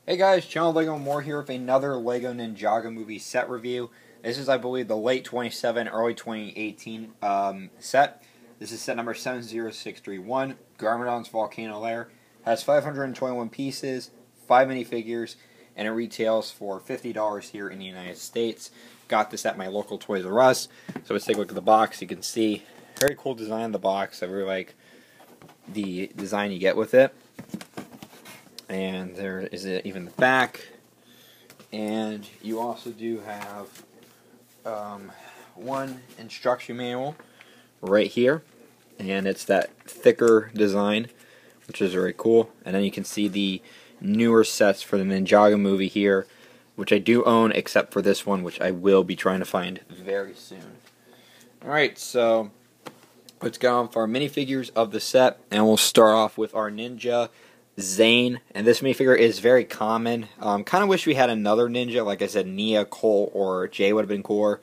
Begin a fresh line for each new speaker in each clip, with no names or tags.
Hey guys, Channel Lego More here with another Lego Ninjago movie set review. This is, I believe, the late 27, early 2018 set. This is set number 70631, Garmadon's Volcano Lair. Has 521 pieces, 5 minifigures, and it retails for $50 here in the United States. Got this at my local Toys R Us. So let's take a look at the box. You can see, very cool design on the box. I really like the design you get with it. And there is even the back, and you also do have one instruction manual right here, and it's that thicker design, which is very cool. And then you can see the newer sets for the Ninjago movie here, which I do own, except for this one, which I will be trying to find very soon. Alright, so let's go on for our minifigures of the set, and we'll start off with our Ninja Zane, and this minifigure is very common. Kind of wish we had another ninja, like I said, Nia, Cole, or Jay would have been cooler,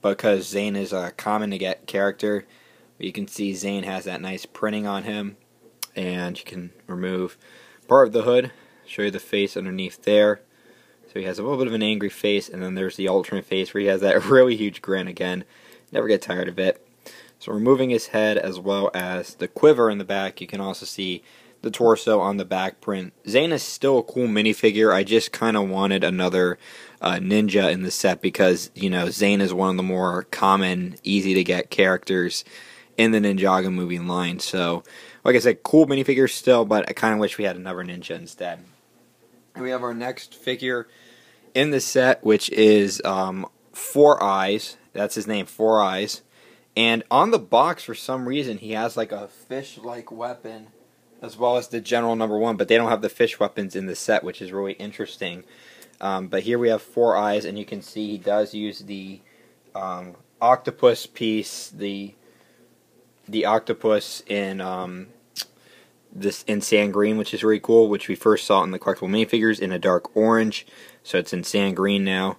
because Zane is a common to get character. But you can see Zane has that nice printing on him, and you can remove part of the hood, show you the face underneath there. So he has a little bit of an angry face, and then there's the alternate face where he has that really huge grin again. Never get tired of it. So removing his head as well as the quiver in the back, you can also see the torso on the back print. Zane is still a cool minifigure. I just kind of wanted another ninja in the set because, you know, Zane is one of the more common, easy to get characters in the Ninjago movie line. So, like I said, cool minifigure still, but I kind of wish we had another ninja instead. And we have our next figure in the set, which is Four Eyes. That's his name, Four Eyes. And on the box, for some reason, he has like a fish-like weapon, as well as the general #1, but they don't have the fish weapons in the set, which is really interesting. But here we have Four Eyes, and you can see he does use the octopus piece, the octopus in this in sand green, which is really cool, which we first saw in the collectible minifigures in a dark orange. So it's in sand green now.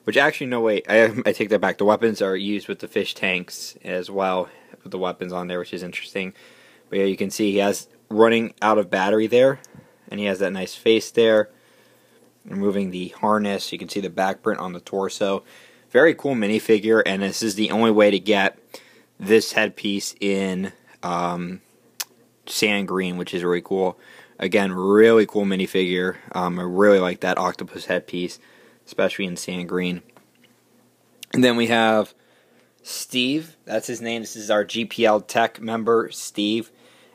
Which actually, no wait, I take that back. The weapons are used with the fish tanks as well, with the weapons on there, which is interesting. But yeah, you can see he has running out of battery there, and he has that nice face there. Removing the harness, you can see the back print on the torso. Very cool minifigure, and this is the only way to get this headpiece in sand green, which is really cool. Again, really cool minifigure. I really like that octopus headpiece, especially in sand green. And then we have Steve. That's his name. This is our Altech member, Steve.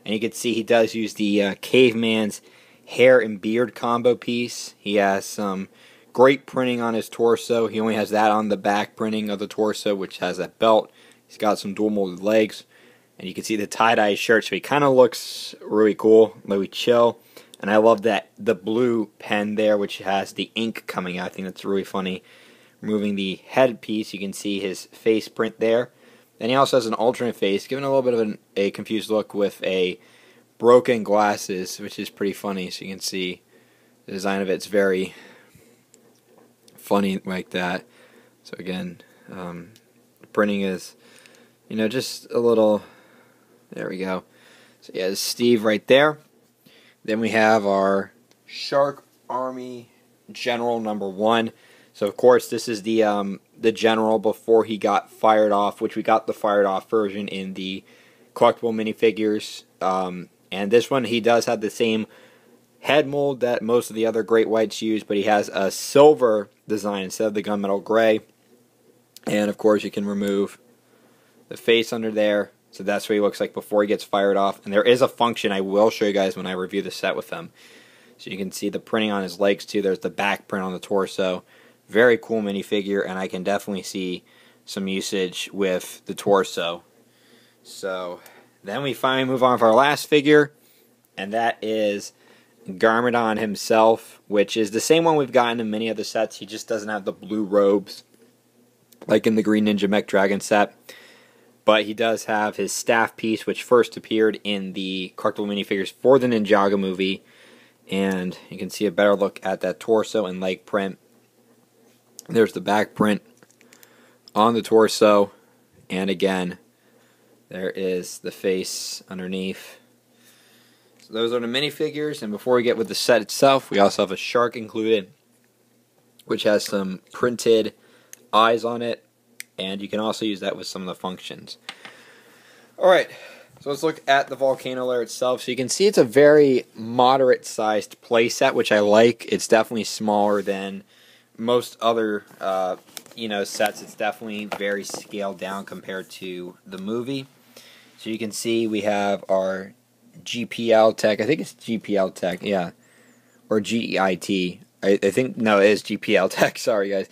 And you can see he does use the caveman's hair and beard combo piece. He has some great printing on his torso. He only has that on the back printing of the torso, which has that belt. He's got some dual molded legs. And you can see the tie-dye shirt, so he kind of looks really cool, really chill. And I love that the blue pen there, which has the ink coming out. I think that's really funny. Removing the headpiece, you can see his face print there. And he also has an alternate face, giving a little bit of a confused look with a broken glasses, which is pretty funny. So you can see the design of it's very funny like that. So again, the printing is, you know, just a little, there we go. So yeah, there's Steve right there. Then we have our Shark Army General #1. So of course this is the general before he got fired off, which we got the fired off version in the collectible minifigures. And this one he does have the same head mold that most of the other Great Whites use, but he has a silver design instead of the gunmetal gray. And of course you can remove the face under there. So that's what he looks like before he gets fired off. And there is a function I will show you guys when I review the set with him. So you can see the printing on his legs too. There's the back print on the torso. Very cool minifigure, and I can definitely see some usage with the torso. So then we finally move on for our last figure, and that is Garmadon himself, which is the same one we've gotten in many other sets. He just doesn't have the blue robes like in the Green Ninja Mech Dragon set. But he does have his staff piece, which first appeared in the collectible minifigures for the Ninjago movie. And you can see a better look at that torso and leg print. There's the back print on the torso. And again, there is the face underneath. So those are the minifigures, and before we get with the set itself, we also have a shark included, which has some printed eyes on it, and you can also use that with some of the functions. Alright, so let's look at the Volcano Lair itself. So you can see it's a very moderate-sized playset, which I like. It's definitely smaller than most other sets. It's definitely very scaled down compared to the movie. So you can see we have our Altech. I think it's Altech, yeah. Or GEIT. I think, no, it is Altech. Sorry, guys.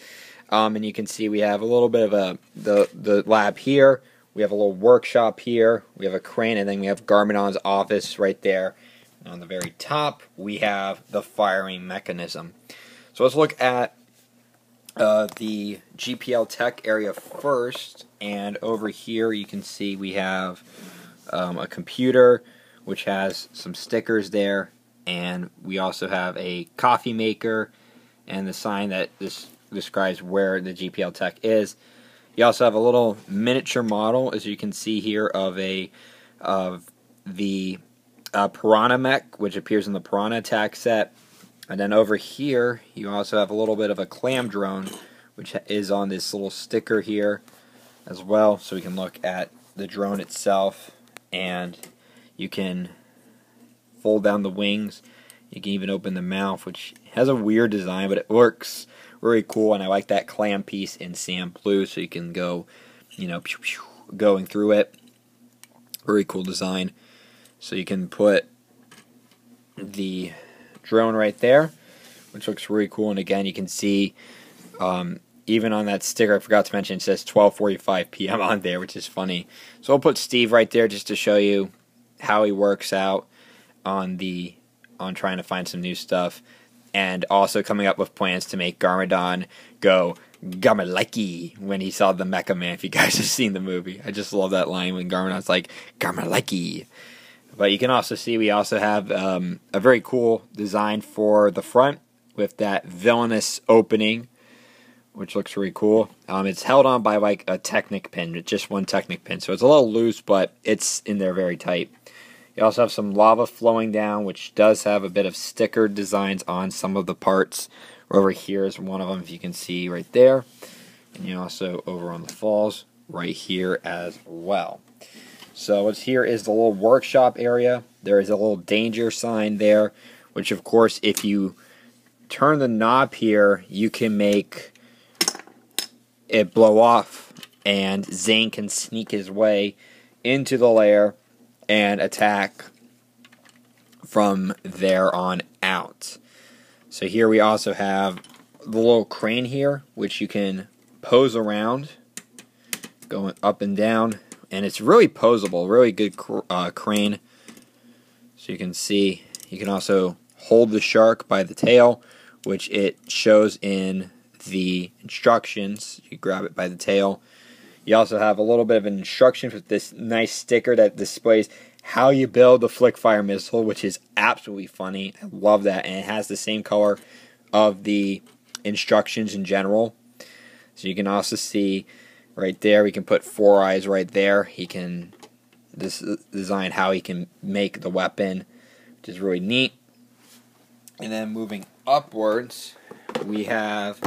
And you can see we have a little bit of the lab here. We have a little workshop here. We have a crane, and then we have Garmadon's office right there. And on the very top, we have the firing mechanism. So let's look at the Altech area first. And over here, you can see we have a computer, which has some stickers there. And we also have a coffee maker and the sign that describes where the Altech is. You also have a little miniature model, as you can see here, of the Piranha mech, which appears in the Piranha Attack set. And then over here, you also have a little bit of a clam drone, which is on this little sticker here as well. So we can look at the drone itself, and you can fold down the wings. You can even open the mouth, which has a weird design, but it works really cool. And I like that clam piece in sand blue, so you can go, pew, pew, going through it. Very cool design. So you can put the drone right there, which looks really cool. And again, you can see even on that sticker, I forgot to mention, it says 12:45 p.m. on there, which is funny. So I'll put Steve right there just to show you how he works out on trying to find some new stuff, and also coming up with plans to make Garmadon go Garmaliki when he saw the Mecha Man. If you guys have seen the movie, I just love that line when Garmadon's like Garmaliki. But you can also see we also have a very cool design for the front with that villainous opening, which looks really cool. It's held on by like a Technic pin, just one Technic pin, so it's a little loose, but it's in there very tight. You also have some lava flowing down, which does have a bit of sticker designs on some of the parts. Over here is one of them, if you can see right there. And you also over on the falls right here as well. So what's here is the little workshop area. There is a little danger sign there, which of course if you turn the knob here, you can make it blow off, and Zane can sneak his way into the lair and attack from there on out. So here we also have the little crane here, which you can pose around, going up and down, and it's really poseable, really good crane. So you can see, you can also hold the shark by the tail, which it shows in the instructions. You grab it by the tail. You also have a little bit of an instruction with this nice sticker that displays how you build the flick fire missile, which is absolutely funny. I love that, and it has the same color of the instructions in general. So you can also see right there, we can put 4 eyes right there. He can design how he can make the weapon, which is really neat. And then moving upwards, we have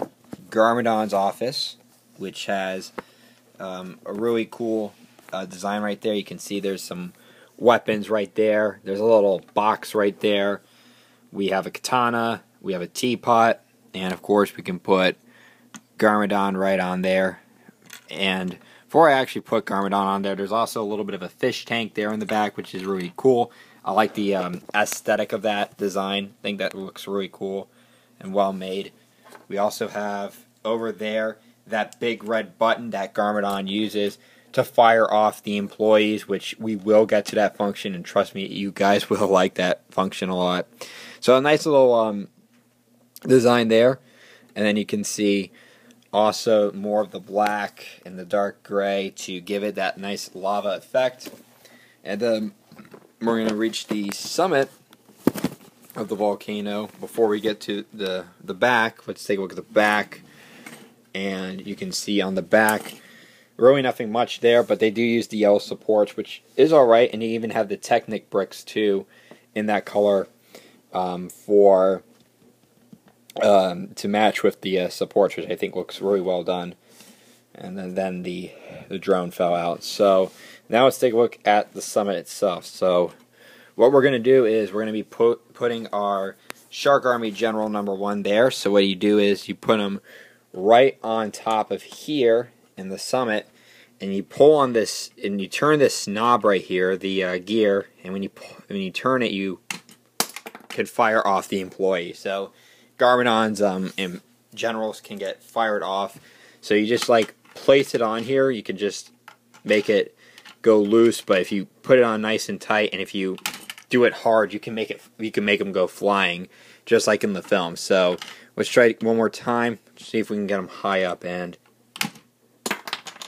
Garmadon's office, which has a really cool design right there. You can see there's some weapons right there. There's a little box right there. We have a katana, we have a teapot, and of course we can put Garmadon right on there. And before I actually put Garmadon on there, there's also a little bit of a fish tank there in the back, which is really cool. I like the aesthetic of that design. I think that looks really cool and well made. We also have over there that big red button that Garmadon uses to fire off the employees, which we will get to that function, and trust me, you guys will like that function a lot. So a nice little design there, and then you can see also more of the black and the dark gray to give it that nice lava effect. And then we're going to reach the summit of the volcano. Before we get to the back, let's take a look at the back, and you can see on the back really nothing much there, but they do use the yellow supports, which is alright, and you even have the Technic bricks too in that color for to match with the supports, which I think looks really well done. And then the drone fell out. So now let's take a look at the summit itself. So what we're going to do is we're going to be putting our Shark Army General #1 there. So what you do is you put them right on top of here in the summit, and you pull on this, and you turn this knob right here, the gear, and when you turn it, you can fire off the employee. So Garmadon's generals can get fired off. So you just like place it on here. You can just make it go loose, but if you put it on nice and tight, and if you do it hard, you can make them go flying, just like in the film. So let's try it one more time. See if we can get him high up. And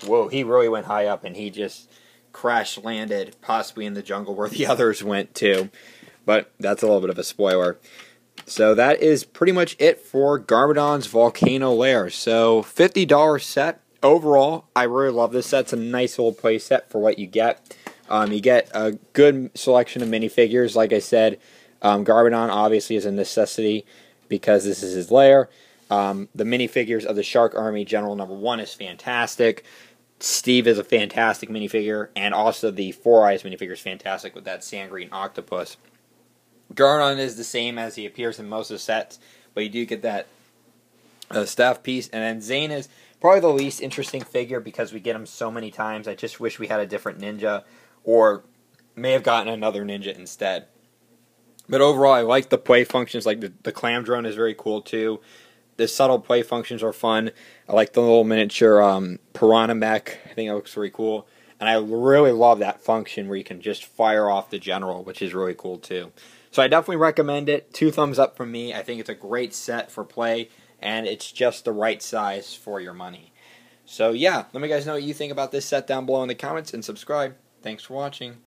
whoa, he really went high up, and he just crash landed, possibly in the jungle where the others went too. But that's a little bit of a spoiler. So that is pretty much it for Garmadon's Volcano Lair. So $50 set. Overall, I really love this set. It's a nice little play set for what you get. You get a good selection of minifigures. Like I said, Garmadon obviously is a necessity because this is his lair. The minifigures of the Shark Army General #1 is fantastic. Steve is a fantastic minifigure, and also the Four Eyes minifigure is fantastic with that sand green octopus. Garmadon is the same as he appears in most of the sets, but you do get that staff piece. And then Zane is probably the least interesting figure because we get him so many times. I just wish we had a different ninja, or may have gotten another ninja instead. But overall, I like the play functions. Like the clam drone is very cool too. The subtle play functions are fun. I like the little miniature piranha mech. I think it looks really cool. And I really love that function where you can just fire off the general, which is really cool too. So I definitely recommend it. 2 thumbs up from me. I think it's a great set for play, and it's just the right size for your money. So yeah, let me guys know what you think about this set down below in the comments, and subscribe. Thanks for watching.